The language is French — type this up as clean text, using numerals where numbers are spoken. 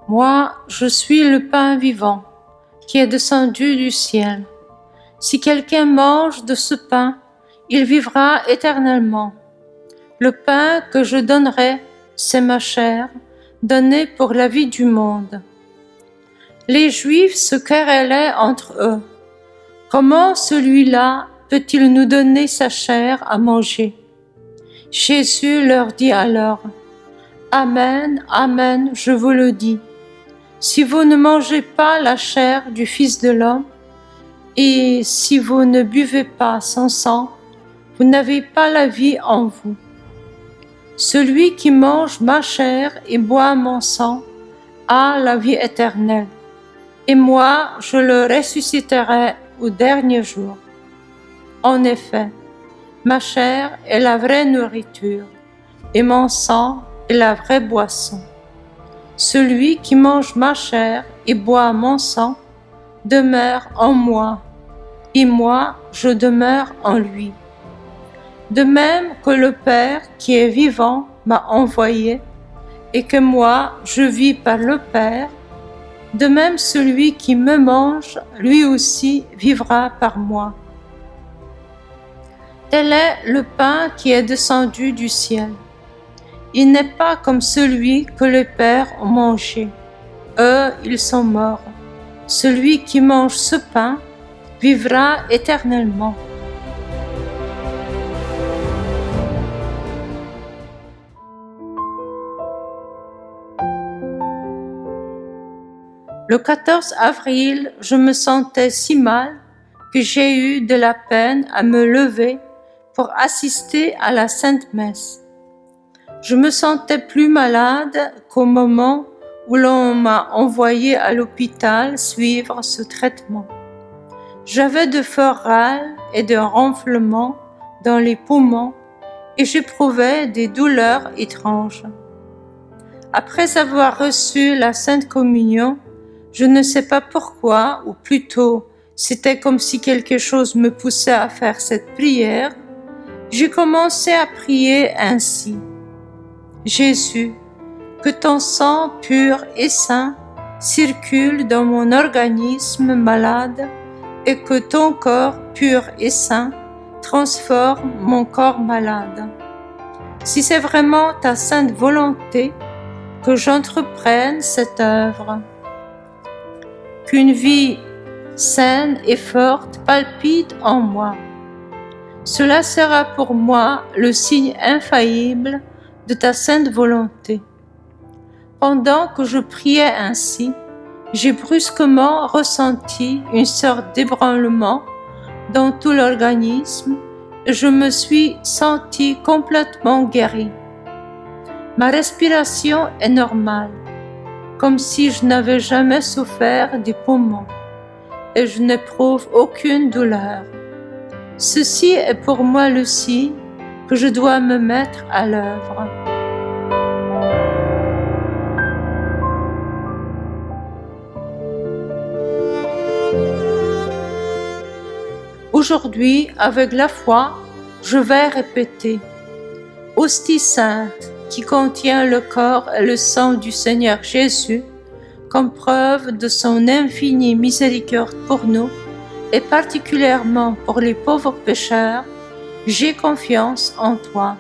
Moi, je suis le pain vivant qui est descendu du ciel. Si quelqu'un mange de ce pain, il vivra éternellement. Le pain que je donnerai, c'est ma chair, donnée pour la vie du monde. Les Juifs se querellaient entre eux. Comment celui-là peut-il nous donner sa chair à manger? Jésus leur dit alors, Amen, Amen, je vous le dis. Si vous ne mangez pas la chair du Fils de l'homme, et si vous ne buvez pas son sang, vous n'avez pas la vie en vous. Celui qui mange ma chair et boit mon sang a la vie éternelle, et moi je le ressusciterai au dernier jour. En effet, ma chair est la vraie nourriture, et mon sang est la vraie boisson. Celui qui mange ma chair et boit mon sang demeure en moi, et moi je demeure en lui. De même que le Père qui est vivant m'a envoyé, et que moi je vis par le Père, de même celui qui me mange, lui aussi vivra par moi. Tel est le pain qui est descendu du ciel. Il n'est pas comme celui que les pères ont mangé. Eux, ils sont morts. Celui qui mange ce pain vivra éternellement. Le 14 avril, je me sentais si mal que j'ai eu de la peine à me lever pour assister à la Sainte Messe. Je me sentais plus malade qu'au moment où l'on m'a envoyé à l'hôpital suivre ce traitement. J'avais de forts râles et de renflements dans les poumons et j'éprouvais des douleurs étranges. Après avoir reçu la Sainte Communion, je ne sais pas pourquoi, ou plutôt c'était comme si quelque chose me poussait à faire cette prière, j'ai commencé à prier ainsi. Jésus, que ton sang pur et saint circule dans mon organisme malade et que ton corps pur et saint transforme mon corps malade. Si c'est vraiment ta sainte volonté que j'entreprenne cette œuvre, qu'une vie saine et forte palpite en moi, cela sera pour moi le signe infaillible de ta sainte volonté. Pendant que je priais ainsi, j'ai brusquement ressenti une sorte d'ébranlement dans tout l'organisme et je me suis senti complètement guéri. Ma respiration est normale, comme si je n'avais jamais souffert des poumons, et je n'éprouve aucune douleur. Ceci est pour moi le signe que je dois me mettre à l'œuvre. Aujourd'hui, avec la foi, je vais répéter « Hostie sainte qui contient le corps et le sang du Seigneur Jésus, comme preuve de son infinie miséricorde pour nous, et particulièrement pour les pauvres pécheurs, j'ai confiance en toi.